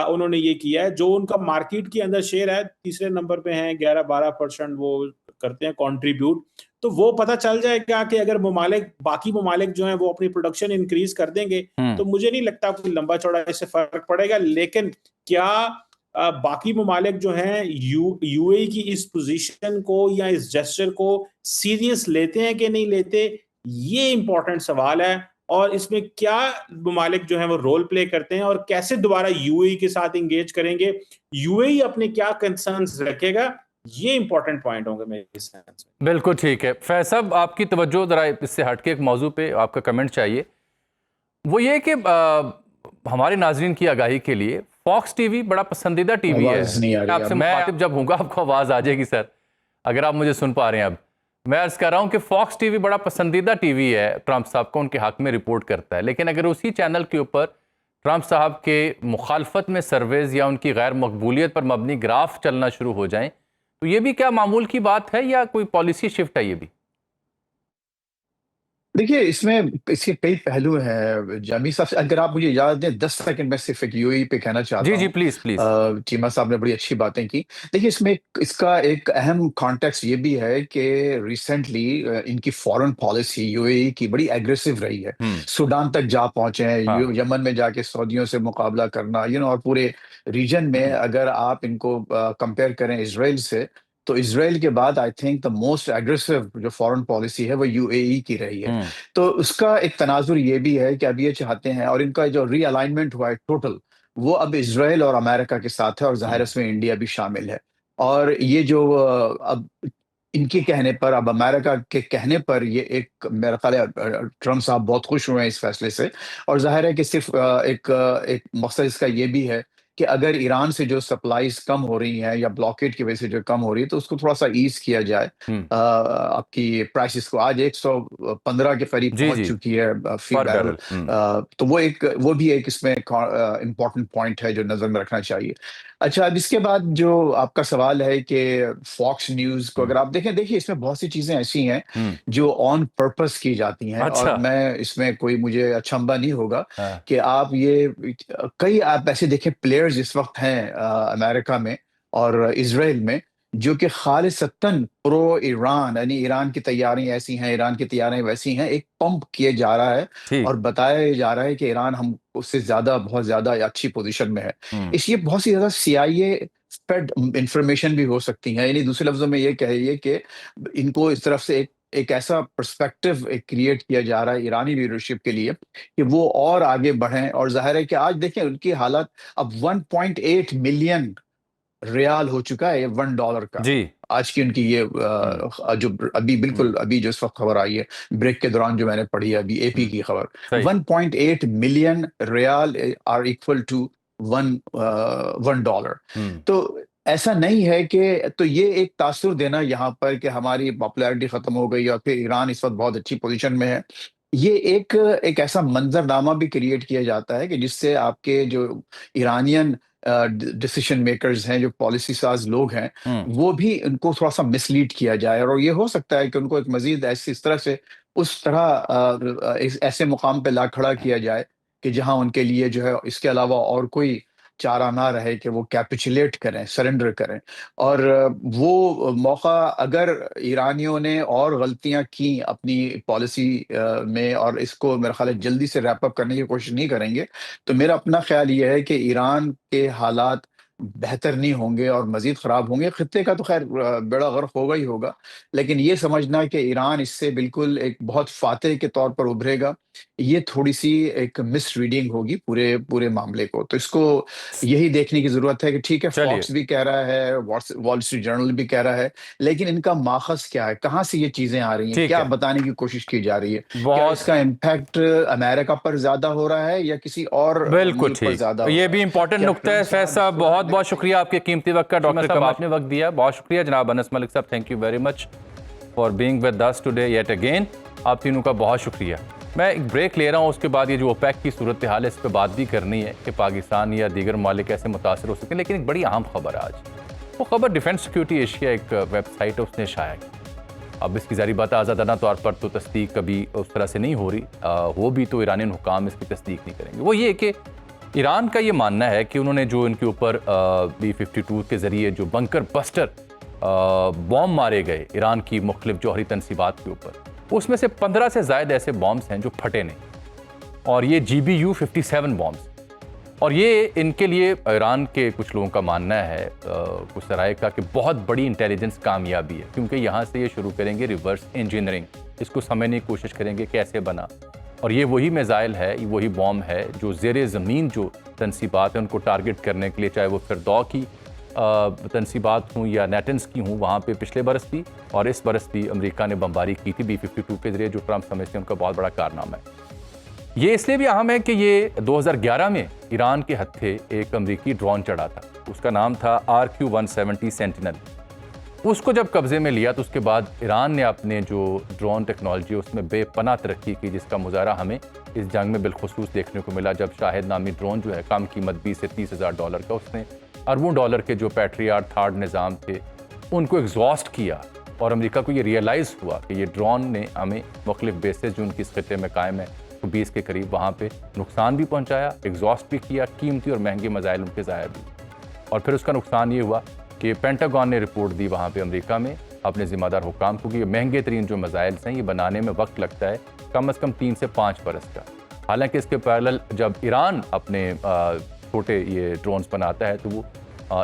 उन्होंने ये किया है। जो उनका मार्केट के अंदर शेयर है, तीसरे नंबर पे है, 11-12% वो करते हैं कंट्रीब्यूट। तो वो पता चल जाएगा कि अगर बाकी ममालिक जो हैं वो अपनी प्रोडक्शन इंक्रीज कर देंगे, तो मुझे नहीं लगता कोई लंबा चौड़ा इससे फर्क पड़ेगा। लेकिन क्या बाकी ममालिक जो हैं यूएई की इस पोजीशन को या इस जेस्चर को सीरियस लेते हैं कि नहीं लेते, ये इंपॉर्टेंट सवाल है। और इसमें क्या ममालिक जो हैं वो रोल प्ले करते हैं और कैसे दोबारा यूएई के साथ इंगेज करेंगे, यूएई अपने क्या कंसर्न्स रखेगा, ये इंपॉर्टेंट पॉइंट होंगे मेरे सेंस में।
बिल्कुल ठीक है। फैज साहब, आपकी तवज्जो जरा इससे हटके एक मौजू पे आपका कमेंट चाहिए। वो ये कि हमारे नाजरीन की आगाही के लिए फॉक्स टीवी बड़ा पसंदीदा टीवी है। आपसे मुखातिब जब होऊंगा आपको आवाज़ आ जाएगी सर, अगर आप मुझे सुन पा रहे हैं। अब मैं अर्ज़ कर रहा हूँ कि फॉक्स टीवी बड़ा पसंदीदा टीवी है ट्रंप साहब को, उनके हक में रिपोर्ट करता है। लेकिन अगर उसी चैनल के ऊपर ट्रंप साहब के मुखालफत में सर्वेज या उनकी गैर मकबूलियत पर मबनी ग्राफ चलना शुरू हो जाएं, तो ये भी क्या मामूल की बात है या कोई पॉलिसी शिफ्ट है? ये भी
देखिए, इसमें इसके कई पहलू हैं जामी साहब। अगर आप मुझे इजाजत दें 10 सेकंड में सिर्फ एक यूएई पे कहना चाहता हूँ।
जी प्लीज प्लीज।
चीमा साहब ने बड़ी अच्छी बातें की। देखिए, इसमें इसका एक अहम कॉन्टेक्स्ट ये भी है कि रिसेंटली इनकी फॉरेन पॉलिसी यूएई की बड़ी एग्रेसिव रही है। सूडान तक जा पहुंचे हैं, यमन में जाके सऊदियों से मुकाबला करना, और पूरे रीजन में अगर आप इनको कंपेयर करें इसराइल से, तो इसराइल के बाद I think the most aggressive जो फॉरेन पॉलिसी है वो यूएई की रही है। तो उसका एक तनाजुर ये भी है कि अब ये चाहते हैं, और इनका जो रीअलाइनमेंट हुआ है टोटल, वो अब इसराइल और अमेरिका के साथ है, और जाहिर इसमें इंडिया भी शामिल है। और ये जो अब इनके कहने पर, अब अमेरिका के कहने पर, ये एक मेरा ख्याल है ट्रम्प साहब बहुत खुश हुए हैं इस फैसले से। और जाहिर है कि सिर्फ एक मकसद इसका ये भी है कि अगर ईरान से जो सप्लाईज कम हो रही हैं या ब्लॉकेड की वजह से जो कम हो रही है, तो उसको थोड़ा सा ईज किया जाए। आपकी प्राइसेस को आज 115 के करीब पहुंच चुकी है फी बैरल। तो वो भी एक इसमें इम्पोर्टेंट पॉइंट है जो नजर में रखना चाहिए। अच्छा, अब इसके बाद जो आपका सवाल है कि फॉक्स न्यूज को अगर आप देखिए इसमें बहुत सी चीजें ऐसी हैं जो ऑन पर्पस की जाती हैं।
अच्छा।
और मैं इसमें कोई मुझे अचंभा नहीं होगा कि आप ये कई आप ऐसे देखें प्लेयर्स इस वक्त हैं अमेरिका में और इजराइल में, जो कि खालिसतन प्रो ईरान, यानी ईरान की तैयारियां ऐसी हैं, ईरान की तैयारियां वैसी हैं, एक पंप किए जा रहा है और बताया जा रहा है कि ईरान हम उससे ज्यादा, बहुत ज्यादा अच्छी पोजीशन में है। इसलिए बहुत सी ज्यादा CIA फेड इंफॉर्मेशन भी हो सकती है। यानी दूसरे लफ्जों में ये कहिए कि इनको इस तरफ से एक ऐसा पर्सपेक्टिव क्रिएट किया जा रहा है ईरानी लीडरशिप के लिए कि वो और आगे बढ़ें। और जाहिर है कि आज देखें उनकी हालत, अब 1.8 मिलियन रियाल हो चुका है $1 का जी। आज की उनकी ये जो अभी जो इस वक्त खबर आई है ब्रेक के दौरान, जो मैंने पढ़ी है अभी AP की खबर, 1.8 million riyal are equal to $1। तो ऐसा नहीं है कि, तो ये एक तासुर देना यहाँ पर कि हमारी पॉपुलैरिटी खत्म हो गई और फिर ईरान इस वक्त बहुत अच्छी पोजीशन में है, ये एक ऐसा मंजरनामा भी क्रिएट किया जाता है कि जिससे आपके जो ईरानियन डिसीजन मेकर्स हैं, जो पॉलिसी साज लोग हैं, वो भी उनको थोड़ा सा मिसलीड किया जाए। और ये हो सकता है कि उनको एक मजीद इस तरह से उस तरह ऐसे मुकाम पे ला खड़ा किया जाए कि जहां उनके लिए जो है इसके अलावा और कोई चारा ना रहे कि वो कैपिचुलेट करें, सरेंडर करें। और वो मौका अगर ईरानियों ने और गलतियां की अपनी पॉलिसी में, और इसको मेरा ख्याल है जल्दी से रैप अप करने की कोशिश नहीं करेंगे, तो मेरा अपना ख्याल ये है कि ईरान के हालात बेहतर नहीं होंगे और मजीद खराब होंगे। खित्ते का तो खैर बेड़ा गर्क होगा ही होगा, लेकिन ये समझना कि ईरान इससे बिल्कुल एक बहुत फातेह के तौर पर उभरेगा, ये थोड़ी सी एक मिस रीडिंग होगी पूरे पूरे मामले को। तो इसको यही देखने की जरूरत है कि ठीक है,
चलिए,
फॉक्स भी कह रहा है, वॉल स्ट्रीट जर्नल भी कह रहा है, लेकिन इनका माखज क्या है, कहाँ से ये चीजें आ रही हैं,
ठीक
क्या
है,
बताने की कोशिश की जा रही है? क्या
बहुत
इसका इम्पैक्ट अमेरिका पर ज्यादा हो रहा है या किसी और
बिल्कुल
मुल्क पर
ठीक।
ज्यादा हो
ये
रहा
भी
है?
इंपॉर्टेंट
क्या
नुक्ता है।
ट्रम्प
फैज
साहब
साहब,
इसको
बहुत
हैंडल
बहुत
करेंगे?
शुक्रिया आपके कीमती वक्त का। डॉक्टर साहब,
मच।
आपने वक्त दिया, बहुत शुक्रिया। जनाब अनस मलिक साहब, thank you very much for being with us today yet again. आप तीनों का बहुत शुक्रिया। मैं एक ब्रेक ले रहा हूँ, उसके बाद ये जो ओपेक की सूरत हाल है इस पर बात भी करनी है कि पाकिस्तान या दीगर मालिक कैसे मुतासर हो सकते हैं। लेकिन एक बड़ी अहम खबर आज, वो खबर डिफेंस सिक्योरिटी एशिया एक वेबसाइट है उसने शाया की। अब इसकी ज़ाहिर बात आज़ादाना तौर पर तो तस्दीक कभी उस तरह से नहीं हो रही, हो भी तो ईरानियन हुकाम इसकी तस्दीक नहीं करेंगे। वो ये कि ईरान का ये मानना है कि उन्होंने जो इनके ऊपर B-52 के ज़रिए जो बंकर बस्टर बॉम्ब मारे गए ईरान की मुख्तलिफ जौहरी तनसीबात के ऊपर, उसमें से 15 से ज़ायद ऐसे बॉम्ब्स हैं जो फटे नहीं, और ये GBU-57 बॉम्ब्स। और ये इनके लिए ईरान के कुछ लोगों का मानना है, कुछ सराय का, कि बहुत बड़ी इंटेलिजेंस कामयाबी है, क्योंकि यहाँ से ये शुरू करेंगे रिवर्स इंजीनियरिंग, इसको समझने की कोशिश करेंगे कैसे बना। और ये वही मिसाइल है, वही बॉम्ब है जो ज़ेरे ज़मीन जो तनसीबात है उनको टारगेट करने के लिए, चाहे वो फिरदौ की तनसीबात हूँ या नेटन्स की हूँ, वहाँ पे पिछले बरस भी और इस बरस भी अमेरिका ने बमबारी की थी B-52 के ज़रिए, जो ट्रंप समझते हैं उनका बहुत बड़ा कारनामा है। ये इसलिए भी अहम है कि ये 2011 में ईरान के हत्थे एक अमेरिकी ड्रोन चढ़ा था, उसका नाम था RQ-170 सेंटिनल। उसको जब कब्जे में लिया तो उसके बाद ईरान ने अपने जो ड्रोन टेक्नोलॉजी उसमें बेपनाह तरक्की की, जिसका मुजाहरा हमें इस जंग में बिलखुसूस देखने को मिला, जब शाहिद नामी ड्रोन जो है कम कीमत $20 से $30,000 का, उसने अरबों डॉलर के जो पैट्रियाट थर्ड निज़ाम थे उनको एग्जॉस्ट किया। और अमेरिका को ये रियलाइज़ हुआ कि ये ड्रोन ने हमें मुख्तलिफ बेसेस जो उनकी इस खित्ते में कायम है 20 के करीब, वहाँ पे नुकसान भी पहुँचाया, एग्जॉस्ट भी किया, कीमती और महंगे मिसाइल उनके ज़ाया भी। और फिर उसका नुकसान ये हुआ कि पेंटागन ने रिपोर्ट दी वहाँ पे अमेरिका में अपने ज़िम्मेदार हुकाम को कि ये महंगे तरीन जो मिसाइल्स हैं ये बनाने में वक्त लगता है कम से कम 3 से 5 बरस का। हालांकि इसके पैरेलल जब ईरान अपने छोटे ये ड्रोन्स बनाता है तो वो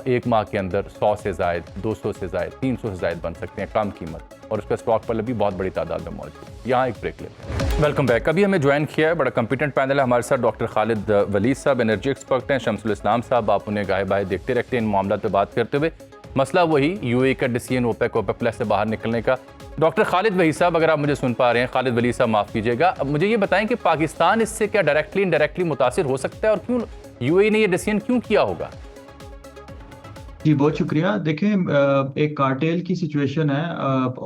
1 माह के अंदर 100 से ज़ायद, 200 से ज़ायद, 300 से ज़ायद बन सकते हैं कम कीमत, और उसका स्टॉक पर भी बहुत बड़ी तादाद में मौजूद है। यहाँ एक ब्रेक लेते हैं। Welcome back. अभी हमें ज्वाइन किया है, बड़ा कंपिटेंट पैनल है हमारे साथ। डॉक्टर खालिद वलीद साहब एनर्जी एक्सपर्ट हैं, शमसुल इस्लाम साहब, आप उन्हें गाहे बाहे देखते रहते हैं इन मामलों पर बात करते हुए। मसला वही UAE का डिसीजन ओपेक प्लस से बाहर निकलने का। डॉक्टर खालिद वलीद साहब, अगर आप मुझे सुन पा रहे हैं, खालिद वलीद साहब माफ़ कीजिएगा, अब मुझे ये बताएं कि पाकिस्तान इससे क्या डायरेक्टली इनडायरेक्टली मुतासिर हो सकता है, और क्यों UAE ने ये डिसीजन क्यों किया होगा?
जी बहुत शुक्रिया। देखें, एक कार्टेल की सिचुएशन है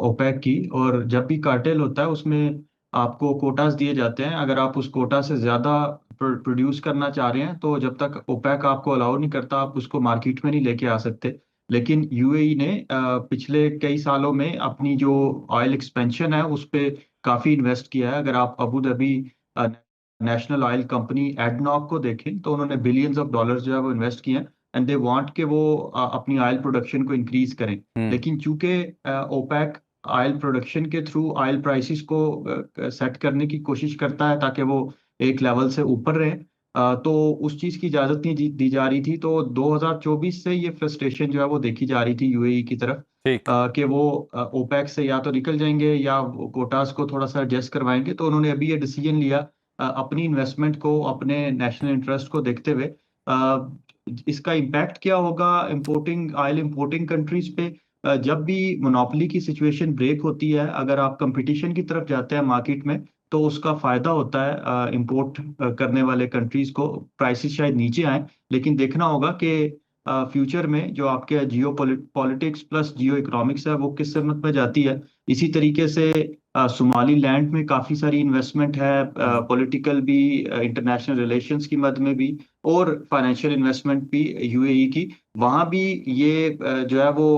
ओपेक की, और जब भी कार्टेल होता है उसमें आपको कोटास दिए जाते हैं। अगर आप उस कोटा से ज़्यादा प्रोड्यूस करना चाह रहे हैं तो जब तक ओपेक आपको अलाउ नहीं करता आप उसको मार्केट में नहीं लेके आ सकते। लेकिन UAE ने पिछले कई सालों में अपनी जो ऑयल एक्सपेंशन है उस पर काफ़ी इन्वेस्ट किया है। अगर आप Abu Dhabi national oil company ADNOC को देखें तो उन्होंने बिलियंस ऑफ डॉलर्स जो है वो इन्वेस्ट किए हैं, एंड दे वांट कि वो अपनी ऑयल प्रोडक्शन को इंक्रीज करें। लेकिन चूंकि ओपेक ऑयल प्रोडक्शन के थ्रू ऑयल प्राइसेस को सेट करने की कोशिश करता है ताकि वो एक लेवल से ऊपर रहे, तो उस चीज़ की इजाज़त नहीं दी जा रही थी। तो 2024 से ये फ्रस्ट्रेशन जो है वो देखी जा रही थी UAE की तरफ कि वो ओपेक से या तो निकल जाएंगे या कोटास को थोड़ा सा एडजस्ट करवाएंगे। तो उन्होंने अभी ये डिसीजन लिया अपनी इन्वेस्टमेंट को, अपने नेशनल इंटरेस्ट को देखते हुए। इसका इम्पैक्ट क्या होगा ऑयल इंपोर्टिंग कंट्रीज पे? जब भी मोनोपोली की सिचुएशन ब्रेक होती है, अगर आप कंपटीशन की तरफ जाते हैं मार्केट में, तो उसका फायदा होता है इंपोर्ट करने वाले कंट्रीज को। प्राइसेस शायद नीचे आए, लेकिन देखना होगा कि फ्यूचर में जो आपके जियो पॉलिटिक्स प्लस जियो इकोनॉमिक्स है वो किस समत में जाती है। इसी तरीके से सोमाली लैंड में काफ़ी सारी इन्वेस्टमेंट है, पॉलिटिकल भी, इंटरनेशनल रिलेशंस की मद में भी, और फाइनेंशियल इन्वेस्टमेंट भी UAE की। वहाँ भी ये जो है वो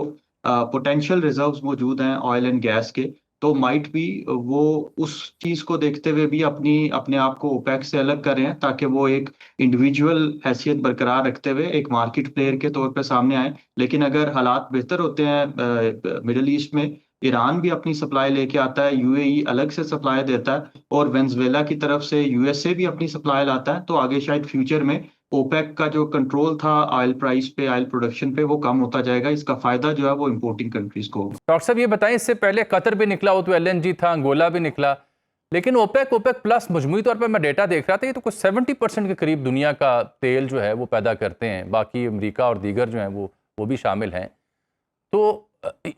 पोटेंशियल रिजर्व्स मौजूद हैं ऑयल एंड गैस के। तो माइट भी वो उस चीज को देखते हुए भी अपने आप को ओपेक से अलग कर रहे हैं, ताकि वो एक इंडिविजुअल हैसियत बरकरार रखते हुए एक मार्केट प्लेयर के तौर पे सामने आए। लेकिन अगर हालात बेहतर होते हैं मिडिल ईस्ट में, ईरान भी अपनी सप्लाई लेके आता है, यूएई अलग से सप्लाई देता है, और वेनेजुएला की तरफ से यूएसए भी अपनी सप्लाई लाता है, तो आगे शायद फ्यूचर में ओपेक का जो कंट्रोल था ऑयल प्राइस पे, ऑयल प्रोडक्शन पे, वो कम होता जाएगा। इसका फायदा जो है वो इंपोर्टिंग कंट्रीज को होगा।
डॉक्टर साहब ये बताएं, इससे पहले कतर भी निकला, वो तो एलएनजी था, अंगोला भी निकला, लेकिन ओपेक प्लस मजमूई तौर पर मैं डेटा देख रहा था, ये तो कुछ 70% के करीब दुनिया का तेल जो है वो पैदा करते हैं, बाकी अमेरिका और दीगर जो हैं वो भी शामिल हैं। तो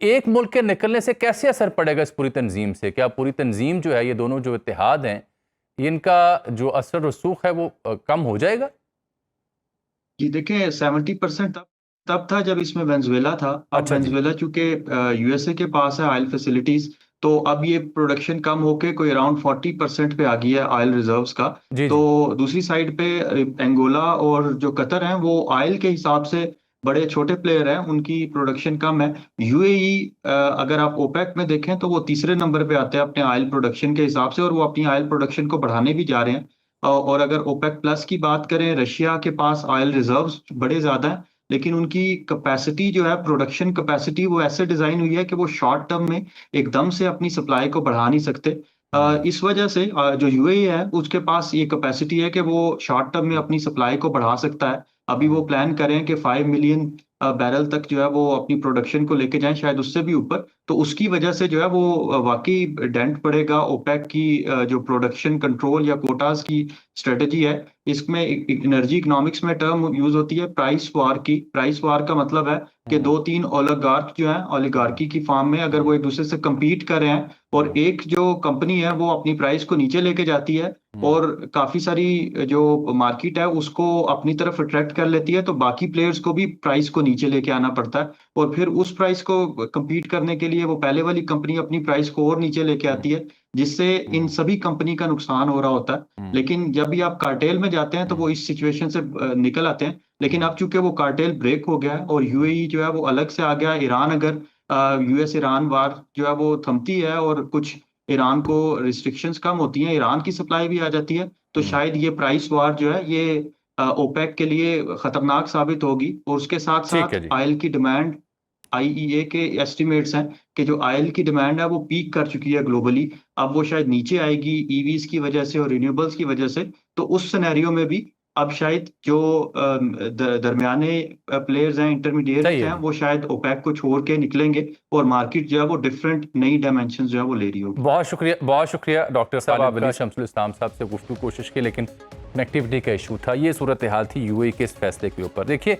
एक मुल्क के निकलने से कैसे असर पड़ेगा इस पूरी तंजीम से? क्या पूरी तंजीम जो है, ये दोनों जो इत्तेहाद हैं, इनका जो असर रसूख है वो कम हो जाएगा?
जी देखिए, 70% तब था जब इसमें वेनेजुएला था। अब
अच्छा जी।
वेनेजुएला चूंकि यूएसए के पास है ऑयल फैसिलिटीज, तो अब ये प्रोडक्शन कम होके कोई अराउंड 40% पे आ गई है ऑयल रिजर्व्स का।
जी
तो
जी।
दूसरी साइड पे अंगोला और जो कतर हैं, वो ऑयल के हिसाब से बड़े छोटे प्लेयर हैं, उनकी प्रोडक्शन कम है। यूएई अगर आप ओपेक में देखें तो वो तीसरे नंबर पे आते हैं अपने ऑयल प्रोडक्शन के हिसाब से, और वो अपनी ऑयल प्रोडक्शन को बढ़ाने भी जा रहे हैं। और अगर ओपेक प्लस की बात करें, रशिया के पास ऑयल रिजर्व्स बड़े ज्यादा हैं, लेकिन उनकी कैपेसिटी जो है, प्रोडक्शन कैपेसिटी, वो ऐसे डिजाइन हुई है कि वो शॉर्ट टर्म में एकदम से अपनी सप्लाई को बढ़ा नहीं सकते। इस वजह से जो यूएई है उसके पास ये कैपेसिटी है कि वो शॉर्ट टर्म में अपनी सप्लाई को बढ़ा सकता है। अभी वो प्लान करें कि 5 मिलियन बैरल तक जो है वो अपनी प्रोडक्शन को लेके जाएं, शायद उससे भी ऊपर। तो उसकी वजह से जो है वो वाकई डेंट पड़ेगा ओपेक की जो प्रोडक्शन कंट्रोल या कोटास की स्ट्रेटजी है। इसमें एनर्जी इकोनॉमिक्स में टर्म यूज होती है प्राइस वार की। प्राइस वार का मतलब है कि 2-3 ओलिगार्क जो है, ओलिगार्की की फॉर्म में, अगर वो एक दूसरे से compete कर रहे हैं और एक जो कंपनी है वो अपनी प्राइस को नीचे लेके जाती है और काफी सारी जो मार्केट है उसको अपनी तरफ अट्रैक्ट कर लेती है, तो बाकी प्लेयर्स को भी प्राइस को नीचे लेके आना पड़ता है। और फिर उस प्राइस को compete करने के लिए वो पहले वाली कंपनी अपनी प्राइस को और नीचे लेके आती है, जिससे इन सभी कंपनी का नुकसान हो रहा होता है। लेकिन जब भी आप कार्टेल में जाते हैं तो वो इस सिचुएशन से निकल आते हैं। लेकिन अब चूंकि वो कार्टेल ब्रेक हो गया है और यूएई जो है वो अलग से आ गया, ईरान अगर यूएस ईरान वार जो है वो थमती है और कुछ ईरान को रिस्ट्रिक्शंस कम होती हैं, ईरान की सप्लाई भी आ जाती है, तो शायद ये प्राइस वार जो है ये ओपेक के लिए खतरनाक साबित होगी। और उसके साथ
ठीक
साथ
है जी।
ऑयल की डिमांड, आईईए के एस्टिमेट्स हैं कि जो ऑयल की डिमांड है वो पीक कर चुकी है ग्लोबली। अब वो शायद नीचे आएगी ईवीज की वजह से और रिन्यूएबल्स की वजह से। तो उस सिनेरियो में भी अब शायद जो दरमियाने प्लेयर्स हैं, इंटरमीडिएट
सही है
हैं,
जी।
वो शायद ओपेक को छोड़ के निकलेंगे और मार्केट जो है वो डिफरेंट नई डायमेंशन जो है वो ले रही होगी।
बहुत शुक्रिया डॉक्टर साहब अली शमसुल इस्लाम साहब से गुफ्तगू कोशिश की, लेकिन कनेक्टिविटी का इशू था। ये सूरत हाल थी यूएई के इस फैसले के ऊपर। देखिए,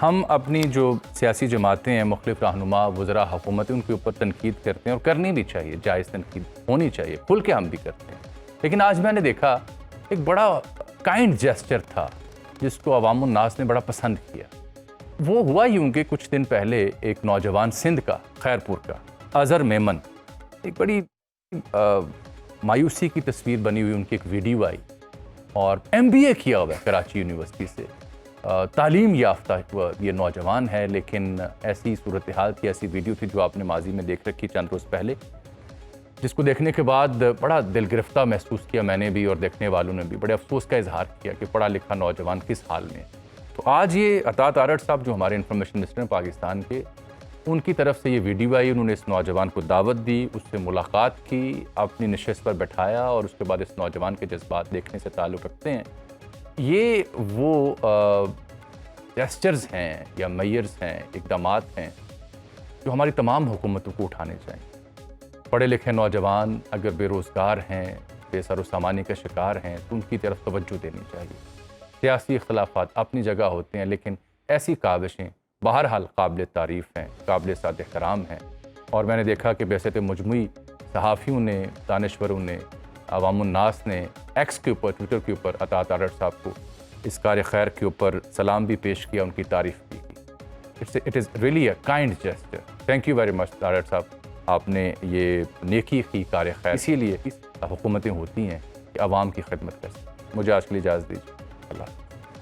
हम अपनी जो सियासी जमातें हैं, मुख्तलिफ रहनुमा, वज़रा, हुकूमतें, उनके ऊपर तनकीद करते हैं और करनी भी चाहिए, जायज़ तनकीद होनी चाहिए, खुल के हम भी करते हैं। लेकिन आज मैंने देखा एक बड़ा काइंड जेस्चर था जिसको अवामुन नास ने बड़ा पसंद किया। वो हुआ यूं कि कुछ दिन पहले एक नौजवान सिंध का, खैरपुर का, अज़हर मेमन, एक बड़ी मायूसी की तस्वीर बनी हुई उनकी एक वीडियो आई, और MBA किया हुआ है कराची यूनिवर्सिटी से, तालीम याफ्ता ये नौजवान है, लेकिन ऐसी सूरत हाल थी, ऐसी वीडियो थी जो आपने माजी में देख रखी चंद रोज़ पहले, जिसको देखने के बाद बड़ा दिल गिरफ्ता महसूस किया मैंने भी, और देखने वालों ने भी बड़े अफसोस का इजहार किया कि पढ़ा लिखा नौजवान किस हाल में। तो आज ये अतात आरड़ साहब जो हमारे इंफॉर्मेशन मिनिस्टर हैं पाकिस्तान के, उनकी तरफ से ये वीडियो आई, उन्होंने इस नौजवान को दावत दी, उससे मुलाकात की, अपनी नशिस्त पर बैठाया और उसके बाद इस नौजवान के जज्बात देखने से ताल्लुक़ रखते हैं। ये वो जेस्चर्स हैं या मेयर्स हैं, इक़दामात हैं जो हमारी तमाम हुकूमतों को उठाने चाहिए। पढ़े लिखे नौजवान अगर बेरोज़गार हैं, बेसर व सामानी का शिकार हैं, तो उनकी तरफ तवज्जो देनी चाहिए। सियासी इख्तिलाफ़ात अपनी जगह होते हैं, लेकिन ऐसी काविशें बहरहाल काबिल तारीफ़ हैं, काबिल साद एहतराम हैं। और मैंने देखा कि वैसे मजमूई सहाफ़ियों ने, दानिश्वरों ने, अवामुन नास ने एक्स के ऊपर, ट्विटर के ऊपर अतात आरड़ साहब को इस कार खैर के ऊपर सलाम भी पेश किया, उनकी तारीफ़ भी की। It is really a kind gesture. Thank you very much आरड़ साहब, आपने ये नेकी की कार खैर। इसीलिए हुकूमतें होती हैं कि आवाम की खिदमत कर सकें। मुझे आज के लिए इजाज़त दीजिए। अल्लाह।